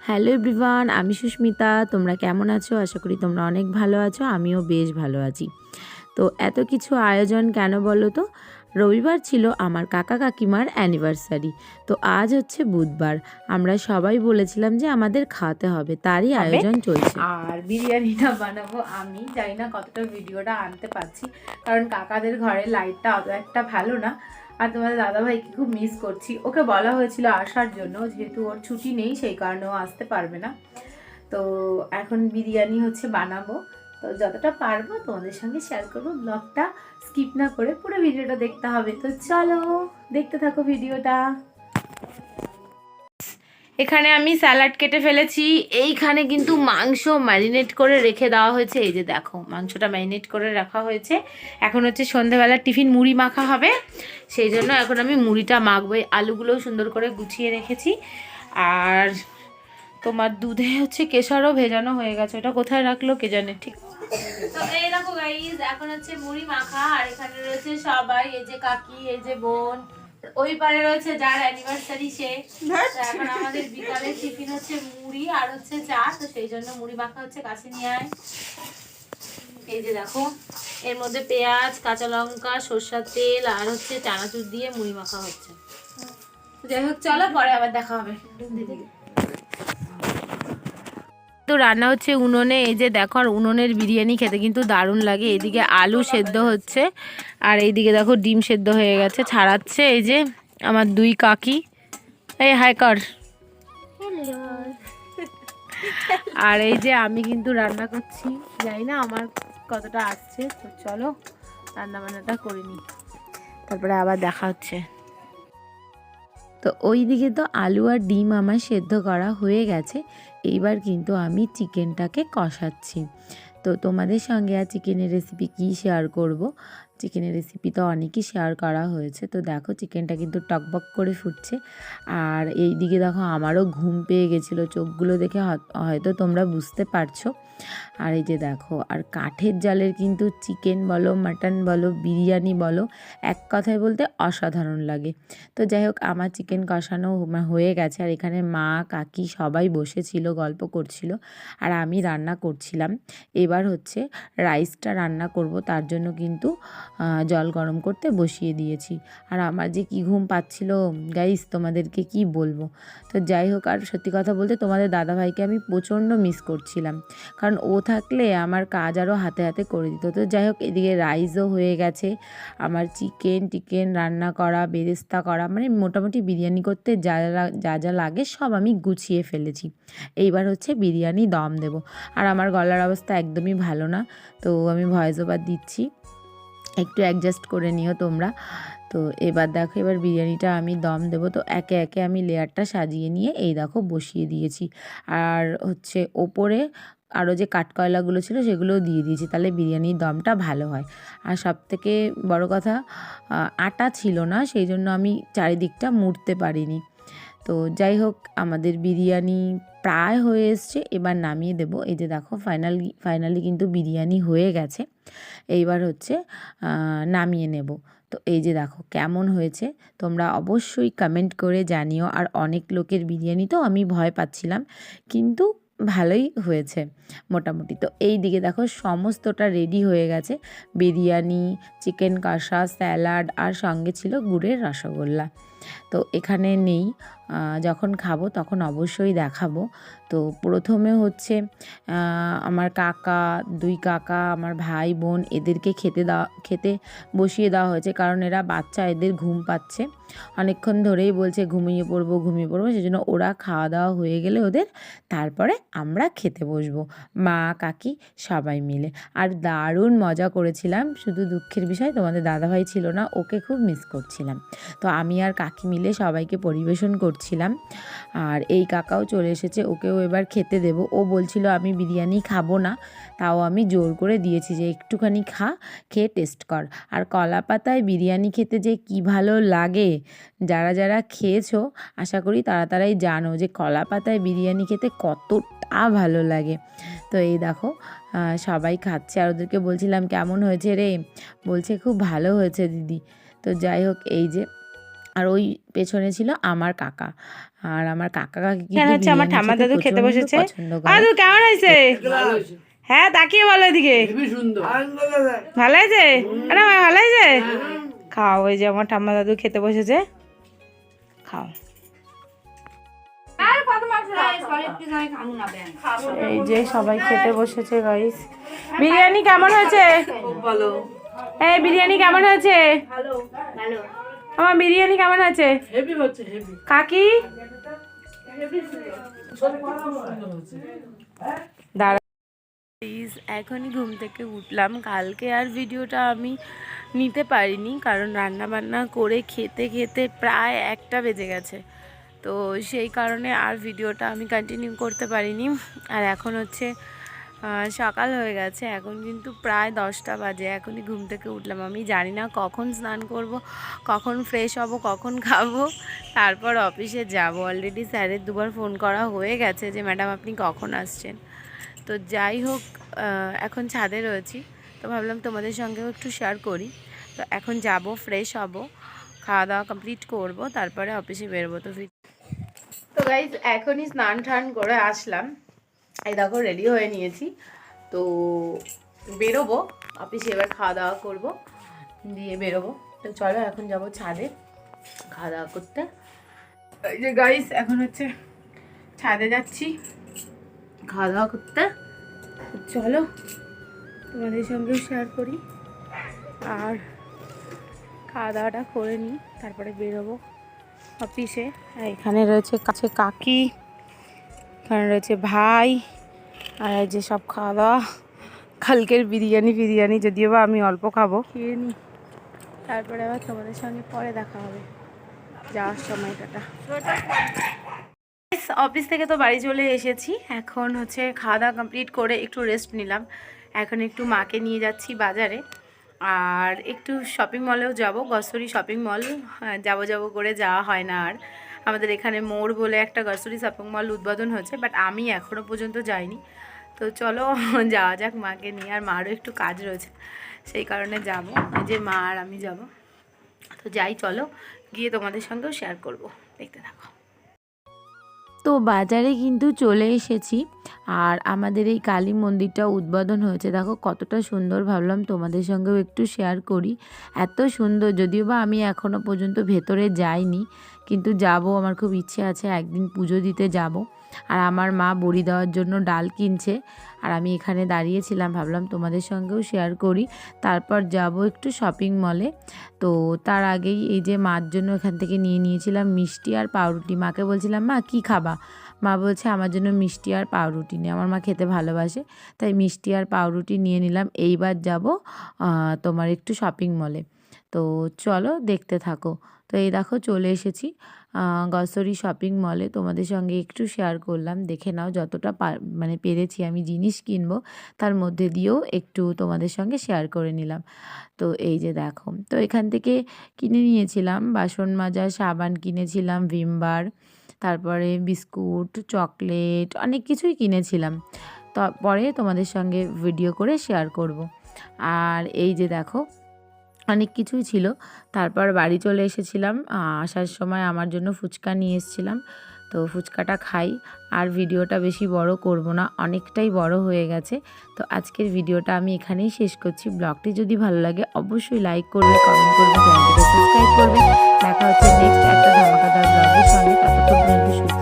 Hello everyone, আমি সুস্মিতা। তোমরা কেমন আছো? আশা করি তোমরা অনেক ভালো আছো। আমিও বেশ ভালো আছি। তো এত কিছু আয়োজন কেন বলো তো? রবিবার ছিল আমার কাকা কাকিমার অ্যানিভার্সারি। তো আজ হচ্ছে বুধবার। আমরা সবাই বলেছিলাম যে আমাদের খাওয়াতে হবে, তারই আয়োজন চলছে। আর বিরিয়ানিটা বানাবো আমি। জানি না কতটা ভিডিওটা আনতে পারছি, কারণ কাকাদের ঘরে লাইটটা অত একটা ভালো না। আর তোমাদের দাদাভাইকে খুব মিস করছি। ওকে বলা হয়েছিল আসার জন্য, যেহেতু ওর ছুটি নেই সেই কারণে ও আসতে পারবে না। তো এখন বিরিয়ানি হচ্ছে বানাবো। তো যতটা পারবো তোমাদের সঙ্গে শেয়ার করবো। ব্লগটা স্কিপ না করে পুরো ভিডিওটা দেখতে হবে। তো চলো দেখতে থাকো ভিডিওটা। এখানে আমি স্যালাড কেটে ফেলেছি। এইখানে কিন্তু মাংস ম্যারিনেট করে রেখে দেওয়া হয়েছে। এই যে দেখো, মাংসটা ম্যারিনেট করে রাখা হয়েছে। এখন হচ্ছে সন্ধ্যাবেলা টিফিন মুড়ি মাখা হবে, সেই জন্য এখন আমি মুড়িটা মাখবো। এই আলুগুলোও সুন্দর করে গুছিয়ে রেখেছি। আর তোমার দুধে হচ্ছে কেশরও ভেজানো হয়ে গেছে, ওটা কোথায় রাখলো কে জানে। ঠিক, তো এই দেখো গাইস, এখন হচ্ছে মুড়ি মাখা। আর এখানে রয়েছে সবাই, এই যে কাকি, এই যে বোন, ওই পারে রয়েছে যার অ্যানিভার্সারি সে। এখন আমাদের বিকালে টিফিন হচ্ছে মুড়ি আর হচ্ছে চা, তো সেই জন্য মুড়ি মাখা হচ্ছে। কাছে নিয়ে আয়। এই যে দেখো, এর মধ্যে পেঁয়াজ, কাঁচা লঙ্কা, সরষের তেল আর হচ্ছে চানাচুর দিয়ে মুড়ি মাখা হচ্ছে। যাই হোক, চলো পরে আবার দেখা হবে। তো রান্না হচ্ছে উনুনে। এই যে দেখো, আর উনুনের বিরিয়ানি খেতে কিন্তু দারুণ লাগে। এইদিকে আলু সেদ্ধ হচ্ছে আর এইদিকে দেখো ডিম সেদ্ধ হয়ে গেছে, ছাড়াচ্ছে এই যে আমার দুই কাকি। এই হাই কর। আর এই যে আমি কিন্তু রান্না করছি, জানি না আমার কতটা আসছে। তো চলো রান্না বান্নাটা করে নিই, তারপরে আবার দেখা হচ্ছে। তো ওই দিকে তো আলু আর ডিম আমার সেদ্ধ করা হয়ে গেছে। এইবার কিন্তু আমি চিকেনটাকে কষাচ্ছি। তো তোমাদের সঙ্গে আর চিকেনের রেসিপি কী শেয়ার করব? চিকেনের রেসিপি তো অনেকই শেয়ার করা হয়েছে। তো দেখো, চিকেনটা কিন্তু টকবক করে ফুটছে। আর এই দিকে দেখো, আমারও ঘুম পেয়ে গেছিলো, চোখগুলো দেখে হয়তো তোমরা বুঝতে পারছো। আর এই যে দেখো, আর কাঠের জালের কিন্তু চিকেন বলো, মাটন বলো, বিরিয়ানি বলো, এক কথায় বলতে অসাধারণ লাগে। তো যাই হোক, আমার চিকেন কষানো হয়ে গেছে। আর এখানে মা কাকি সবাই বসেছিল, গল্প করছিল, আর আমি রান্না করছিলাম। এবার হচ্ছে রাইসটা রান্না করব, তার জন্য কিন্তু জল গরম করতে বসিয়ে দিয়েছি। আর আমার যে কী ঘুম পাচ্ছিল গাইস, তোমাদেরকে কি বলবো। তো যাই হোক, আর সত্যি কথা বলতে তোমাদের দাদাভাইকে আমি প্রচণ্ড মিস করছিলাম, কারণ ও থাকলে আমার কাজ আরও হাতে হাতে করে দিত। তো যাই হোক, এদিকে রাইসও হয়ে গেছে। আমার চিকেন রান্না করা, বেরেস্তা করা, মানে মোটামুটি বিরিয়ানি করতে যা যা লাগে সব আমি গুছিয়ে ফেলেছি। এইবার হচ্ছে বিরিয়ানি দম দেব। আর আমার গলার অবস্থা একদমই ভালো না, তো আমি ভয়েস ওভার দিচ্ছি, একটু অ্যাডজাস্ট করে নিও তোমরা। তো এবার দেখো, এবার বিরিয়ানিটা আমি দম দেবো। তো একে একে আমি লেয়ারটা সাজিয়ে নিয়ে এই দেখো বসিয়ে দিয়েছি। আর হচ্ছে ওপরে আরও যে কাঠকয়লাগুলো ছিল সেগুলোও দিয়ে দিয়েছি, তাহলে বিরিয়ানির দমটা ভালো হয়। আর সবথেকে বড় কথা, আটা ছিল না, সেই জন্য আমি চারিদিকটা মুড়তে পারিনি। তো যাই হোক, আমাদের বিরিয়ানি প্রায় হয়ে এসছে, এবার নামিয়ে দেব। এই যে দেখো, ফাইনালি কিন্তু বিরিয়ানি হয়ে গেছে। এইবার হচ্ছে নামিয়ে নেব। তো এই যে দেখো কেমন হয়েছে, তোমরা অবশ্যই কমেন্ট করে জানিও। আর অনেক লোকের বিরিয়ানি তো আমি ভয় পাচ্ছিলাম, কিন্তু ভালোই হয়েছে মোটামুটি। তো এই দিকে দেখো, সমস্তটা রেডি হয়ে গেছে। বিরিয়ানি, চিকেন কষা, স্যালাড, আর সঙ্গে ছিল গুড়ের রসগোল্লা। তো এখানে নেই, যখন খাবো তখন অবশ্যই দেখাবো। তো প্রথমে হচ্ছে আমার কাকা, দুই কাকা, আমার ভাই বোন, এদেরকে খেতে বসিয়ে দেওয়া হয়েছে, কারণ এরা বাচ্চা, এদের ঘুম পাচ্ছে অনেকক্ষণ ধরেই, বলছে ঘুমিয়ে পড়বো ঘুমিয়ে পড়বো। সেই জন্য ওরা খাওয়া দাওয়া হয়ে গেলে ওদের, তারপরে আমরা খেতে বসবো, মা কাকি সবাই মিলে। আর দারুণ মজা করেছিলাম। শুধু দুঃখের বিষয়, তোমাদের দাদাভাই ছিল না, ওকে খুব মিস করছিলাম। তো আমি আর কাকি মিলে সবাইকে পরিবেশন করছিলাম। আর এই কাকাও চলে এসেছে, ওকেও এবার খেতে দেব। ও বলছিল আমি বিরিয়ানি খাবো না, তাও আমি জোর করে দিয়েছি যে একটুখানি খেয়ে টেস্ট কর। আর কলা পাতায় বিরিয়ানি খেতে যে কী ভালো লাগে, যারা যারা খেয়েছো আশা করি তারাই জানো যে কলা পাতায় বিরিয়ানি খেতে কতটা ভালো লাগে। তো এই দেখো, সবাই খাচ্ছে। আর ওদেরকে বলছিলাম কেমন হয়েছে রে, বলছে খুব ভালো হয়েছে দিদি। তো যাই হোক, এই যে আর ওই পেছনে ছিল আমার কাকা। আর আমার কাকা কাকি এখানে হচ্ছে আমার ঠাম্মা দাদু খেতে বসেছে। দাদু কেমন হয়েছে? হ্যাঁ তাকিয়ে বলো এদিকে। ভালো হয়েছে? আরে ভাই ভালো হয়েছে? খাও, ওই যে আমার ঠাম্মা দাদু খেতে বসেছে, খাও। এই যে সবাই খেতে বসেছে গাইস। বিরিয়ানি কেমন হয়েছে? ভালো। এই বিরিয়ানি কেমন হয়েছে? আমার বিরিয়ানি কেমন হয়েছে? হেভি হচ্ছে, হেভি। কাকি দাঁড়া, প্লিজ। এখনই ঘুম থেকে উঠলাম। কালকে আর ভিডিওটা আমি নিতে পারিনি, কারণ রান্না বান্না করে খেতে খেতে প্রায় 1টা বেজে গেছে। তো সেই কারণে আর ভিডিওটা আমি কন্টিনিউ করতে পারিনি। আর এখন হচ্ছে সকাল হয়ে গেছে, এখন কিন্তু প্রায় 10টা বাজে। এখনই ঘুম থেকে উঠলাম। আমি জানি না কখন স্নান করব, কখন ফ্রেশ হব, কখন খাবো, তারপর অফিসে যাব। অলরেডি স্যারের 2বার ফোন করা হয়ে গেছে যে ম্যাডাম আপনি কখন আসছেন। তো যাই হোক, এখন ছাদে রয়েছি, তো ভাবলাম তোমাদের সঙ্গেও একটু শেয়ার করি। তো এখন যাব, ফ্রেশ হব, খাওয়া দাওয়া কমপ্লিট করব, তারপরে অফিসে বেরোবো। তো গাইজ এখনই স্নান টান করে আসলাম। এই দেখো রেডি হয়ে নিয়েছি, তো বেরোবো অফিসে। এবার খাওয়া দাওয়া করবো, দিয়ে বেরোবো। তো চলো এখন যাব ছাদে খাওয়া দাওয়া করতে। এই যে গাইস এখন হচ্ছে ছাদে যাচ্ছি খাওয়া দাওয়া করতে। চলো তোমাদের সঙ্গেও শেয়ার করি, আর খাওয়া দাওয়াটা করে নিই, তারপরে বেরোবো অফিসে। এখানে রয়েছে কাছে কাকি, এখানে রয়েছে ভাই, আর এই যে সব খাওয়া দাওয়া। কালকের বিরিয়ানি যদিও বা আমি অল্প খাবো, খেয়ে নিই, তারপরে আবার তোমাদের সঙ্গে পরে দেখা হবে যাওয়ার সময়টা। অফিস থেকে তো বাড়ি চলে এসেছি, এখন হচ্ছে খাওয়া দাওয়া কমপ্লিট করে একটু রেস্ট নিলাম। এখন একটু মাকে নিয়ে যাচ্ছি বাজারে, আর একটু শপিং মলেও যাব, গ্রসারি শপিং মল। যাব করে যাওয়া হয় না আর। আমাদের এখানে মোড় বলে একটা গ্রসারি শপিং মল উদ্বোধন হয়েছে, বাট আমি এখনও পর্যন্ত যাইনি। তো চলো যাওয়া যাক মাকে নিয়ে, আর মারও একটু কাজ রয়েছে, সেই কারণে যাব। যে মা আর আমি যাব, তো যাই, চলো গিয়ে তোমাদের সঙ্গেও শেয়ার করব, দেখতে থাকো। তো বাজারে কিন্তু চলে এসেছি, আর আমাদের এই কালী মন্দিরটা উদ্বোধন হয়েছে, দেখো কতটা সুন্দর। ভাবলাম তোমাদের সঙ্গেও একটু শেয়ার করি। এত সুন্দর, যদিও বা আমি এখনও পর্যন্ত ভেতরে যাইনি, কিন্তু যাব, আমার খুব ইচ্ছে আছে একদিন পুজো দিতে যাব। আর আমার মা বড়ি দেওয়ার জন্য ডাল কিনছে, আর আমি এখানে দাঁড়িয়েছিলাম, ভাবলাম তোমাদের সঙ্গেও শেয়ার করি। তারপর যাব একটু শপিং মলে। তো তার আগেই এই যে মার জন্য এখান থেকে নিয়ে নিয়েছিলাম মিষ্টি আর পাউরুটি। মাকে বলছিলাম মা কী খাবা, মা বলছে আমার জন্য মিষ্টি আর পাউরুটি নিয়ে, আমার মা খেতে ভালোবাসে, তাই মিষ্টি আর পাউরুটি নিয়ে নিলাম। এইবার যাব তোমার একটু শপিং মলে, তো চলো দেখতে থাকো। তো এই দেখো চলে এসেছি গ্রসারি শপিং মলে, তোমাদের সঙ্গে একটু শেয়ার করলাম। দেখে নাও, যতটা মানে পেরেছি আমি জিনিস কিনবো, তার মধ্যে দিয়েও একটু তোমাদের সঙ্গে শেয়ার করে নিলাম। তো এই যে দেখো, তো এখান থেকে কিনে নিয়েছিলাম বাসন মাজা সাবান, কিনেছিলাম ভিম বার, তারপরে বিস্কুট, চকলেট, অনেক কিছুই কিনেছিলাম। তো পরে তোমাদের সঙ্গে ভিডিও করে শেয়ার করব। আর এই যে দেখো অনেক কিছুই ছিল। তারপর বাড়ি চলে এসেছিলাম, আসার সময় আমার জন্য ফুচকা নিয়ে এসেছিলাম, তো ফুচকাটা খাই। আর ভিডিওটা বেশি বড় করব না, অনেকটাই বড় হয়ে গেছে। তো আজকের ভিডিওটা আমি এখানেই শেষ করছি। ব্লগটি যদি ভালো লাগে অবশ্যই লাইক করবে, কমেন্ট করবে, চ্যানেলটিকে সাবস্ক্রাইব করবে। দেখা হচ্ছে নেক্সট একটা ধামাকাদার ব্লগের সঙ্গে। ততক্ষণ পর্যন্ত সুস্থ